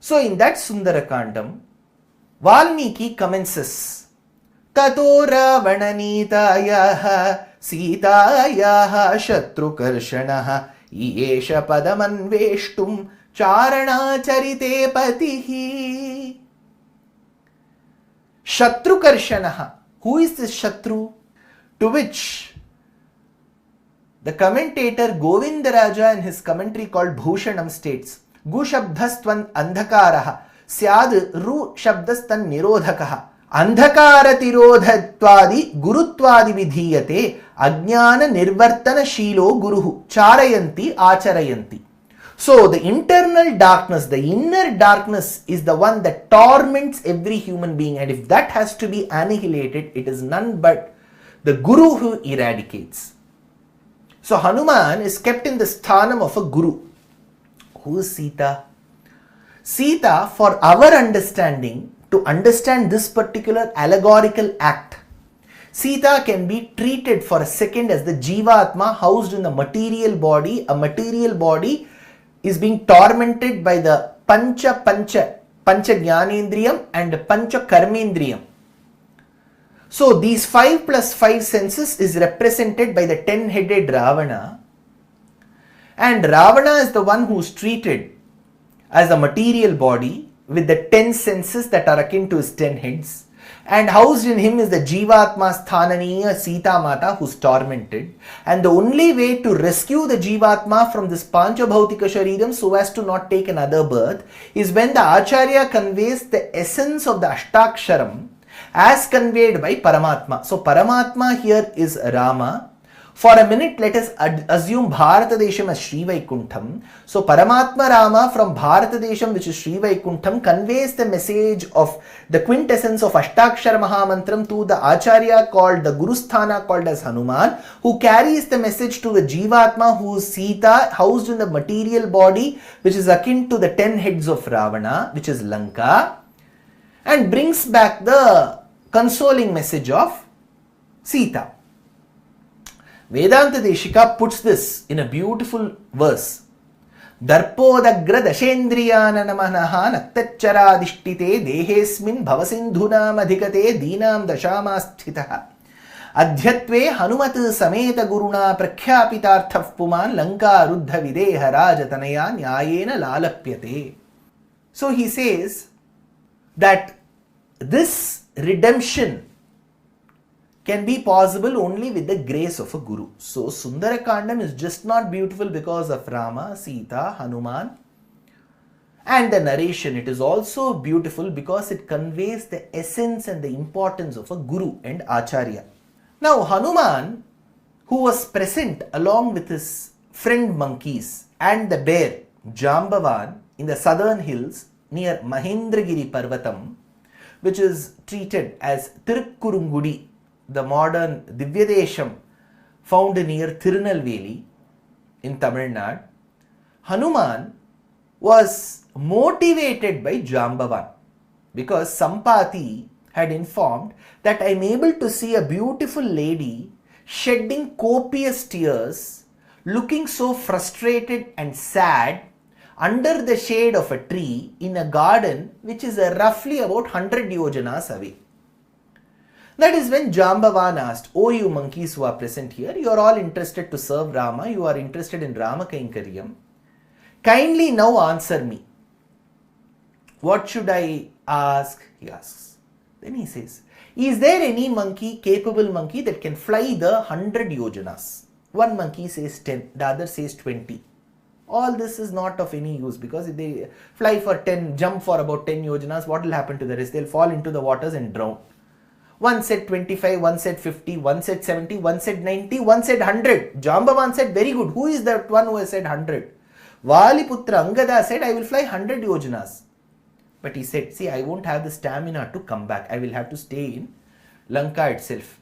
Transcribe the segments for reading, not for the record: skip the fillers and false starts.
So in that Sundara Kandam, Valmiki commences, Tato Ravananitayaha Sitayaha Shatrukarshanaha Iyesha Padamanveshtum Charana Charite Patihi. Shatrukarshanaha. Who is this Shatru? To which the commentator Govindaraja in his commentary called Bhushanam states, Gu Shabdhastvan Andhakaraha Syad Ru Shabdastan Nirodhakaha Andhakara Tirodhatvadi Gurutvadi Vidhiyate Ajnana Nirvartana Shilo Guruhu Charayanti Acharayanti. So the internal darkness, the inner darkness is the one that torments every human being, and if that has to be annihilated, it is none but the Guru who eradicates. So Hanuman is kept in the sthanam of a Guru. Who is Sita? Sita, for our understanding, to understand this particular allegorical act, Sita can be treated for a second as the Jivatma housed in the material body. A material body is being tormented by the Pancha Jnanendriyam and Pancha Karmendriyam. So these 5 plus 5 senses is represented by the 10-headed Ravana, and Ravana is the one who is treated as a material body with the 10 senses that are akin to his 10 heads, and housed in him is the Jivatma Sthananiya Sita Mata who is tormented, and the only way to rescue the Jivatma from this Panchabhautika Shariram so as to not take another birth is when the Acharya conveys the essence of the Ashtaksharam as conveyed by Paramatma. So Paramatma here is Rama. For a minute, let us assume Bharatadesham as Sri Vaikuntham. So Paramatma Rama from Bharatadesham, which is Sri Vaikuntham, conveys the message of the quintessence of Ashtakshara Mahamantram to the Acharya called the Gurusthana called as Hanuman, who carries the message to the Jivatma who is Sita, housed in the material body, which is akin to the 10 heads of Ravana, which is Lanka, and brings back the consoling message of Sita. Vedanta Deshika puts this in a beautiful verse. Darpodagra dashendriyana namanaha naktaccharadishtite dehesmin bhavasindhunam adhikate dinam dashamasthitaha adhyatve hanumat sameta guruna prakhyapitarthaf puman lanka ruddha videha rajatanaya nyayena lalapyate. So he says that this redemption can be possible only with the grace of a Guru. So Sundara Kandam is just not beautiful because of Rama, Sita, Hanuman and the narration. It is also beautiful because it conveys the essence and the importance of a Guru and Acharya. Now Hanuman, who was present along with his friend monkeys and the bear Jambavan in the southern hills near Mahendragiri Parvatam, which is treated as Tirukkurungudi, the modern Divyadesham found near Tirunelveli in Tamil Nadu, Hanuman was motivated by Jambavan because Sampati had informed that I am able to see a beautiful lady shedding copious tears, looking so frustrated and sad under the shade of a tree in a garden which is roughly about 100 yojanas away. That is when Jambavan asked, "Oh, you monkeys who are present here, you are all interested to serve Rama, you are interested in Rama Kainkaryam. Kindly now answer me. What should I ask?" He asks. Then he says, "Is there any monkey, capable monkey that can fly the 100 yojanas?" One monkey says 10, the other says 20. All this is not of any use because if they fly for 10, jump for about 10 yojanas, what will happen to the rest? They'll fall into the waters and drown. One said 25, one said 50, one said 70, one said 90, one said 100. Jambavan said, "Very good. Who is that one who has said 100? Valiputra Angada said, "I will fly 100 yojanas." But he said, "See, I won't have the stamina to come back. I will have to stay in Lanka itself."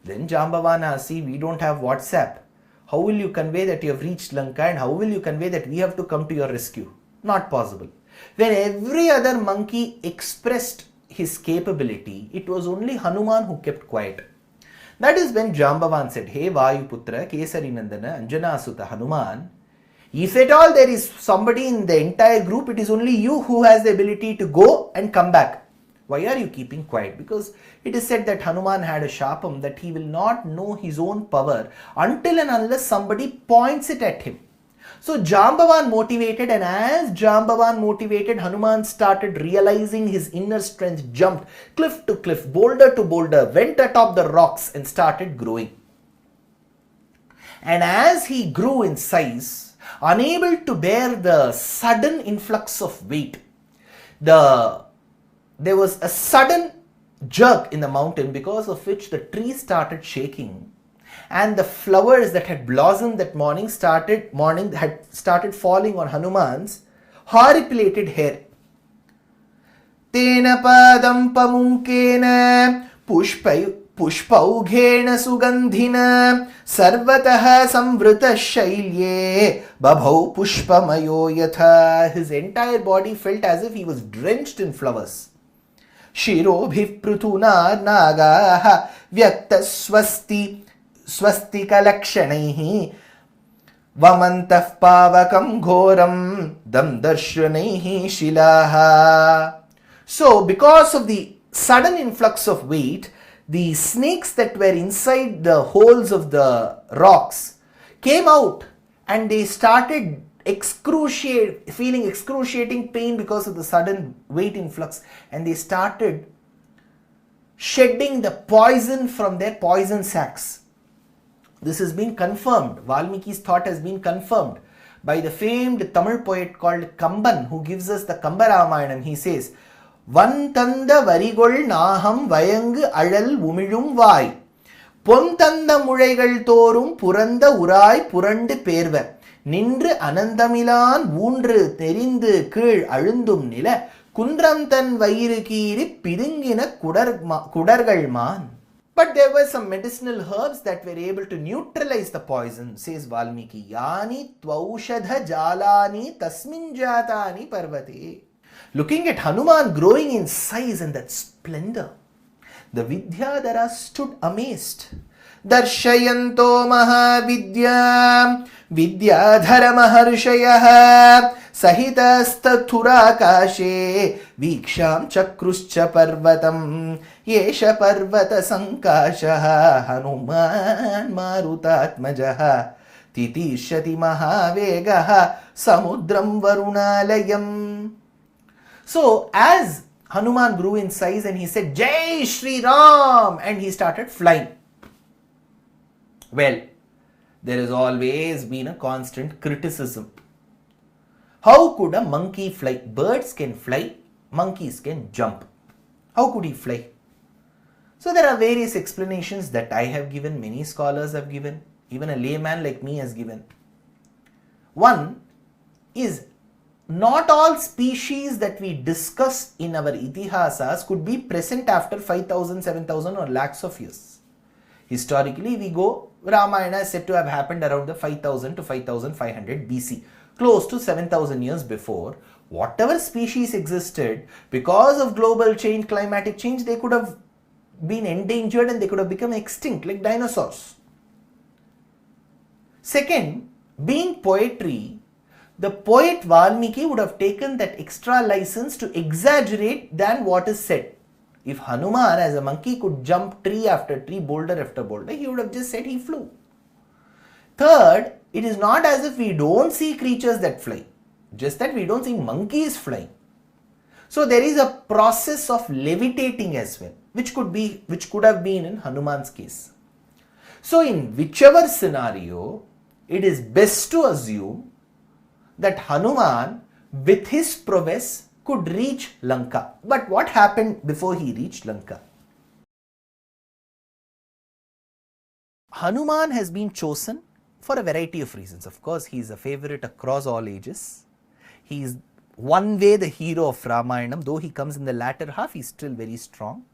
Then Jambavan asked, "See, we don't have WhatsApp. How will you convey that you have reached Lanka and how will you convey that we have to come to your rescue?" Not possible. When every other monkey expressed his capability, it was only Hanuman who kept quiet. That is when Jambavan said, "Hey Vayuputra, Kesari Nandana, Anjana Sutta Hanuman, If at all there is somebody in the entire group, it is only you who has the ability to go and come back. Why are you keeping quiet? Because it is said that Hanuman had a sharpam that he will not know his own power until and unless somebody points it at him. So Jambavan motivated, and as Jambavan motivated, Hanuman started realizing his inner strength, jumped cliff to cliff, boulder to boulder, went atop the rocks and started growing. And as he grew in size, unable to bear the sudden influx of weight, there was a sudden jerk in the mountain, because of which the tree started shaking, and the flowers that had blossomed that morning had started falling on Hanuman's horripilated hair. Tena padam pamunkena pushpaughena sugandhina sarvatah samvrita shailye babhau pushpamayo yatha. His entire body felt as if he was drenched in flowers. Shirobhi prutuna nagaha vyakta swastika lakshanaihi vamantah pavakam ghoram damdarshanaihi shilaha. So, because of the sudden influx of weight, the snakes that were inside the holes of the rocks came out, and they started feeling excruciating pain because of the sudden weight influx, and they started shedding the poison from their poison sacs. This has been confirmed. Valmiki's thought has been confirmed by the famed Tamil poet called Kamban, who gives us the Kamba Ramayanam. He says, Vantanda varigol naham vayangu alal umilum vai Pontanda muraigal thorum puranda urai purandu perva நின்று அனந்தமிலான் ஊன்று தெரிந்து கீழ் அழுந்தும் நில குன்றம் தன் வயிறு கீறி பிதுங்கின குடர்கள் மான். But there were some medicinal herbs that were able to neutralize the poison, says Valmiki. Yani tvaushadha jalani tasmin jatani parvate. Looking at Hanuman growing in size and that splendor, the Vidyadhara stood amazed. Darshayanto mahavidyam Vidyadhara maharshayah Sahitastathurakashe Viksham chakruscha parvatam Yesha parvata sankashaha Hanuman marutatmajaha Titirshati mahavegaha Samudram varunalayam. So as Hanuman grew in size and he said, Jai Shri Ram, and he started flying. Well, there has always been a constant criticism. How could a monkey fly? Birds can fly, monkeys can jump. How could he fly? So there are various explanations that I have given, many scholars have given, even a layman like me has given. One is, not all species that we discuss in our itihasas could be present after 5,000, 7,000 or lakhs of years. Historically, we go, Ramayana is said to have happened around the 5000 to 5500 BC, close to 7000 years before. Whatever species existed, because of global change, climatic change, they could have been endangered and they could have become extinct like dinosaurs. Second, being poetry, the poet Valmiki would have taken that extra license to exaggerate than what is said. If Hanuman as a monkey could jump tree after tree, boulder after boulder, he would have just said he flew. Third, it is not as if we don't see creatures that fly, just that we don't see monkeys flying. So there is a process of levitating as well, which could have been in Hanuman's case. So in whichever scenario, it is best to assume that Hanuman with his prowess could reach Lanka. But what happened before he reached Lanka? Hanuman has been chosen for a variety of reasons. Of course, he is a favorite across all ages. He is one way the hero of Ramayanam. Though he comes in the latter half, he is still very strong.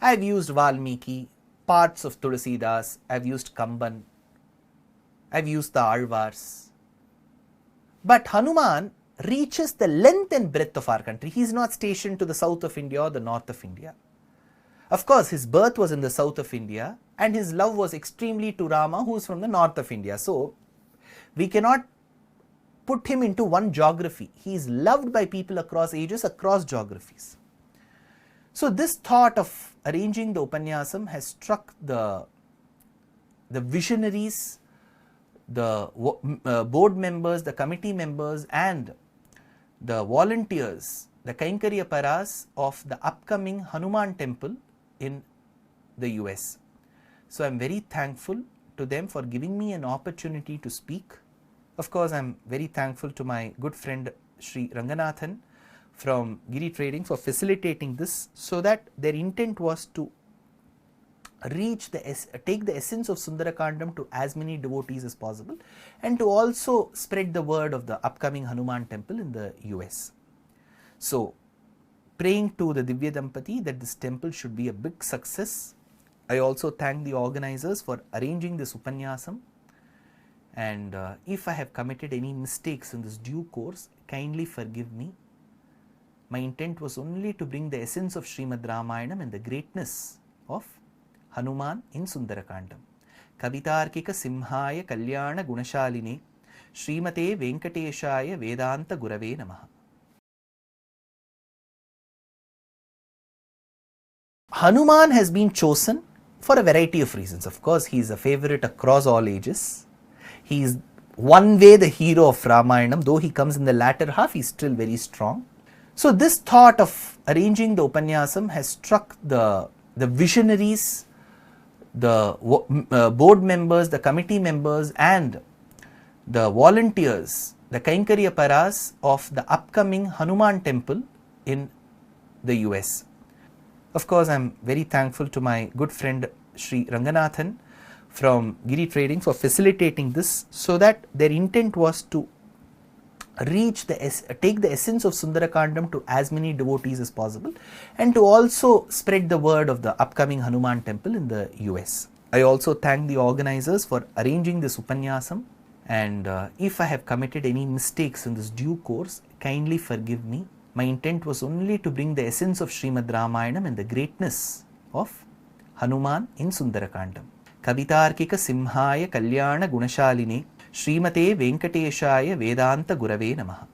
I have used Valmiki, parts of Tulsidas, I have used Kamban, I have used the Alvars. But Hanuman reaches the length and breadth of our country. He is not stationed to the south of India or the north of India. Of course, his birth was in the south of India and his love was extremely to Rama, who is from the north of India. So, we cannot put him into one geography. He is loved by people across ages, across geographies. So this thought of arranging the Upanyasam has struck the visionaries, the board members, the committee members and the volunteers, the Kainkariya Paras of the upcoming Hanuman Temple in the US. So I am very thankful to them for giving me an opportunity to speak. Of course, I am very thankful to my good friend Sri Ranganathan from Giri Trading for facilitating this, so that their intent was to take the essence of Sundara Kandam to as many devotees as possible, and to also spread the word of the upcoming Hanuman Temple in the US. So, praying to the Divya Dampati that this temple should be a big success. I also thank the organizers for arranging this Upanyasam, and if I have committed any mistakes in this due course, kindly forgive me. My intent was only to bring the essence of Srimad Ramayanam and the greatness of Hanuman in Sundara Kandam. Kavitarkika Simhaya Kalyana Gunashaline Srimate Venkateshaya Vedanta Gurave Namaha. Hanuman has been chosen for a variety of reasons. Of course, he is a favorite across all ages. He is one way the hero of Ramayanam. Though he comes in the latter half, he is still very strong. So this thought of arranging the Upanyasam has struck the visionaries, the board members, the committee members and the volunteers, the Kainkariya Paras of the upcoming Hanuman Temple in the US. Of course, I am very thankful to my good friend Sri Ranganathan from Giri Trading for facilitating this, so that their intent was to take the essence of Sundara Kandam to as many devotees as possible, and to also spread the word of the upcoming Hanuman Temple in the US. I also thank the organizers for arranging this Upanyasam, and if I have committed any mistakes in this due course, kindly forgive me. My intent was only to bring the essence of Srimad Ramayanam and the greatness of Hanuman in Sundara Kandam. Kavitarkika Simhaya Kalyana Gunashaline Srimate Venkateshaya Vedanta Gurave Namaha.